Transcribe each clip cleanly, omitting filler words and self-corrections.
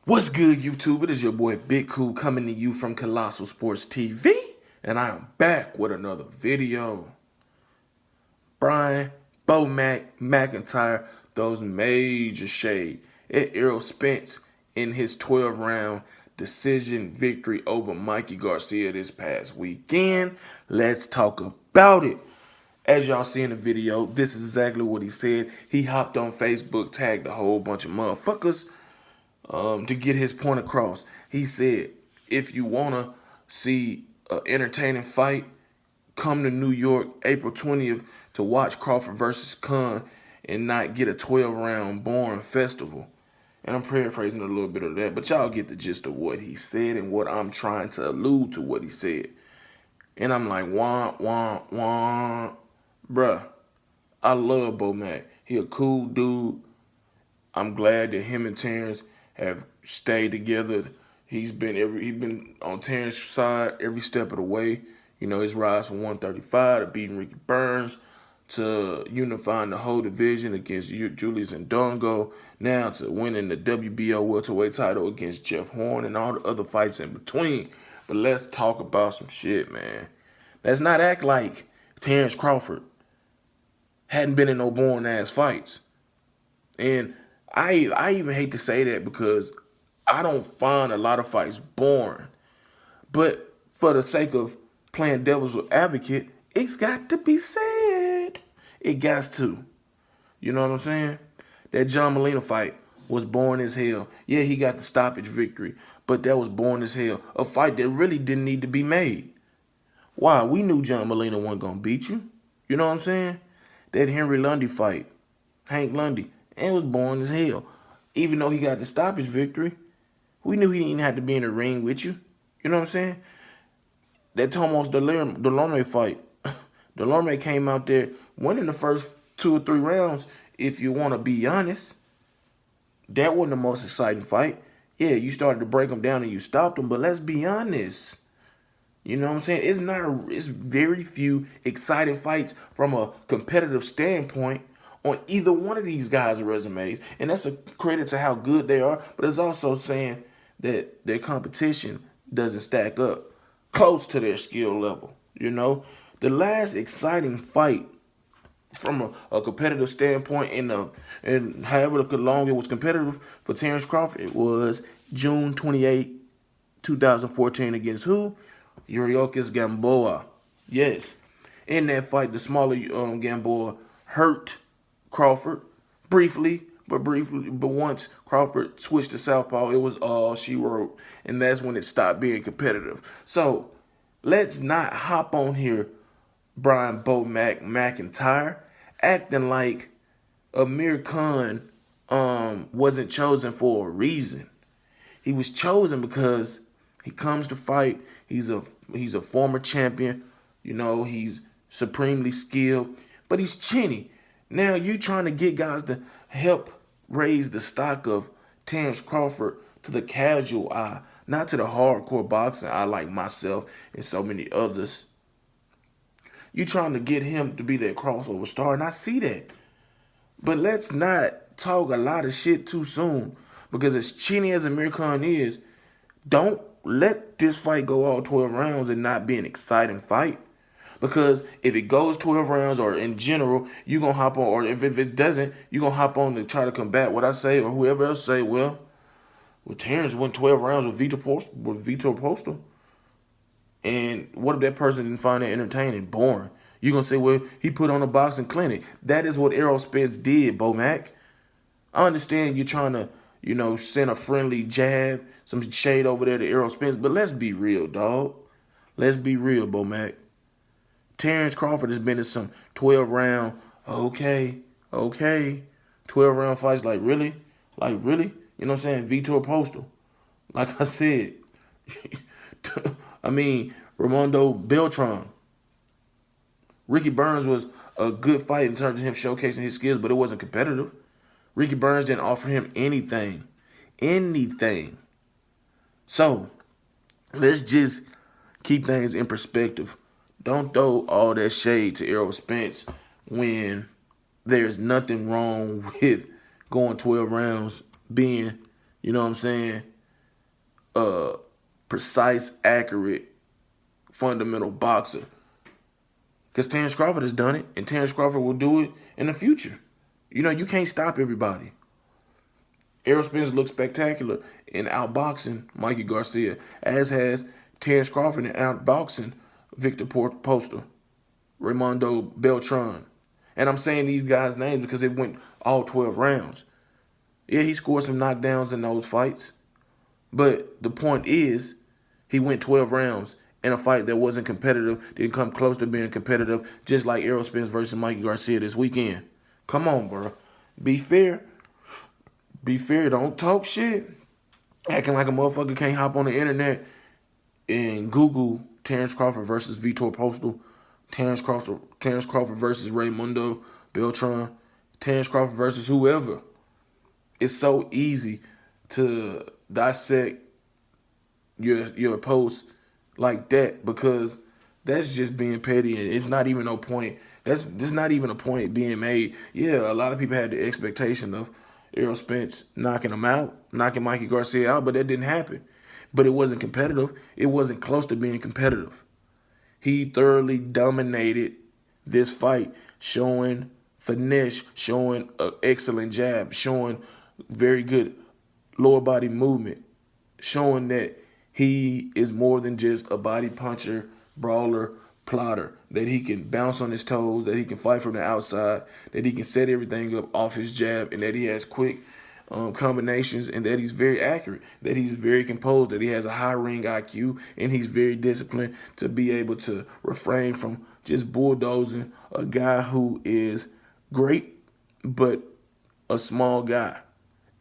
What's good, YouTube? It is your boy Big Cool coming to you from Colossal Sports TV, and I am back with another video. Brian Bomac McIntyre throws major shade at Errol Spence in his 12-round decision victory over Mikey Garcia this past weekend. Let's talk about it. As y'all see in the video, this is exactly what he said. He hopped on Facebook, tagged a whole bunch of motherfuckers to get his point across. He said, if you want to see an entertaining fight, come to New York April 20th to watch Crawford versus Khan and not get a 12-round boring festival. And I'm paraphrasing a little bit of that, but y'all get the gist of what he said and what I'm trying to allude to what he said. And I'm like, wah, wah, wah. Bruh, I love Bomac. He a cool dude. I'm glad that him and Terrence have stayed together. He been on Terrence's side every step of the way. You know, his rise from 135 to beating Ricky Burns to unifying the whole division against Julius Ndongo, now to winning the WBO welterweight title against Jeff Horn and all the other fights in between. But let's talk about some shit, man. Let's not act like Terrence Crawford hadn't been in no boring ass fights. And I even hate to say that because I don't find a lot of fights boring. But for the sake of playing devil's advocate, it's got to be said. It got to. You know what I'm saying? That John Molina fight was boring as hell. Yeah, he got the stoppage victory, but that was boring as hell. A fight that really didn't need to be made. Why? We knew John Molina wasn't going to beat you. You know what I'm saying? That Henry Lundy fight, Hank Lundy, it was boring as hell. Even though he got the stoppage victory, we knew he didn't have to be in the ring with you. You know what I'm saying? That Tomos Delorme fight, Delorme came out there winning the first 2 or 3 rounds, if you want to be honest. That wasn't the most exciting fight. Yeah, you started to break him down and you stopped him, but let's be honest. You know what I'm saying? It's very few exciting fights from a competitive standpoint on either one of these guys' resumes. And that's a credit to how good they are, but it's also saying that their competition doesn't stack up close to their skill level. You know? The last exciting fight from a competitive standpoint and however long it was competitive for Terrence Crawford was June 28, 2014 against who? Yuriorkis Gamboa. Yes. In that fight, the smaller Gamboa hurt Crawford briefly, but once Crawford switched to southpaw, it was all she wrote, and that's when it stopped being competitive. So let's not hop on here, Brian Bomac McIntyre, acting like Amir Khan wasn't chosen for a reason. He was chosen because he comes to fight. He's a former champion. You know, he's supremely skilled, but he's chinny. Now you trying to get guys to help raise the stock of Terrence Crawford to the casual eye, not to the hardcore boxing eye like myself and so many others. You trying to get him to be that crossover star, and I see that. But let's not talk a lot of shit too soon, because as chinny as Amir Khan is, don't let this fight go all 12 rounds and not be an exciting fight. Because if it goes 12 rounds or in general, you're going to hop on, or if it doesn't, you're going to hop on to try to combat what I say or whoever else say, well, Terrence went 12 rounds with Vitor Postal. And what if that person didn't find it entertaining, boring? You're going to say, well, he put on a boxing clinic. That is what Errol Spence did, Bomac. I understand you're trying to, you know, send a friendly jab, some shade over there to Errol Spence, but let's be real, dog. Let's be real, Bomac. Terrence Crawford has been in some 12-round, okay, 12-round fights. Like, really? Like, really? You know what I'm saying? Vitor Postal. Like I said, I mean, Raimondo Beltran. Ricky Burns was a good fight in terms of him showcasing his skills, but it wasn't competitive. Ricky Burns didn't offer him anything. Anything. So, let's just keep things in perspective. Don't throw all that shade to Errol Spence when there's nothing wrong with going 12 rounds, being, you know what I'm saying, a precise, accurate, fundamental boxer. Because Terrence Crawford has done it, and Terrence Crawford will do it in the future. You know, you can't stop everybody. Errol Spence looks spectacular in outboxing Mikey Garcia, as has Terrence Crawford in outboxing Victor Postol, Raymondo Beltran. And I'm saying these guys' names because it went all 12 rounds. Yeah, he scored some knockdowns in those fights. But the point is, he went 12 rounds in a fight that wasn't competitive, didn't come close to being competitive, just like Errol Spence versus Mikey Garcia this weekend. Come on, bro. Be fair. Be fair. Don't talk shit. Acting like a motherfucker can't hop on the internet and Google Terrence Crawford versus Vitor Postal, Terrence Crawford versus Raymundo Beltran, Terrence Crawford versus whoever. It's so easy to dissect your post like that because that's just being petty and it's not even no point. That's not even a point being made. Yeah, a lot of people had the expectation of Errol Spence knocking him out, knocking Mikey Garcia out, but that didn't happen. But it wasn't competitive. It wasn't close to being competitive. He thoroughly dominated this fight, showing finesse, showing an excellent jab, showing very good lower body movement, showing that he is more than just a body puncher, brawler, plotter, that he can bounce on his toes, that he can fight from the outside, that he can set everything up off his jab, and that he has quick combinations, and that he's very accurate, that he's very composed, that he has a high ring IQ, and he's very disciplined to be able to refrain from just bulldozing a guy who is great, but a small guy.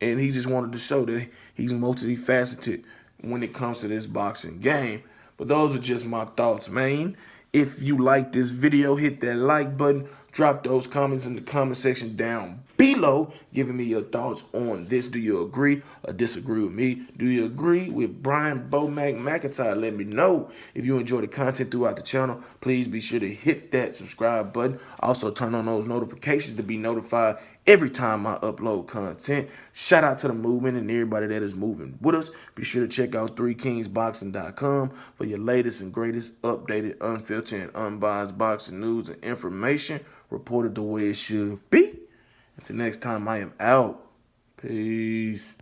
And he just wanted to show that he's multifaceted when it comes to this boxing game. But those are just my thoughts, man. If you like this video, hit that like button. Drop those comments in the comment section down below, giving me your thoughts on this. Do you agree or disagree with me? Do you agree with Brian Bomac McIntyre? Let me know. If you enjoy the content throughout the channel, please be sure to hit that subscribe button. Also, turn on those notifications to be notified every time I upload content. Shout out to the movement and everybody that is moving with us. Be sure to check out 3kingsboxing.com for your latest and greatest updated, unfiltered, and unbiased boxing news and information reported the way it should be. Until next time, I am out. Peace.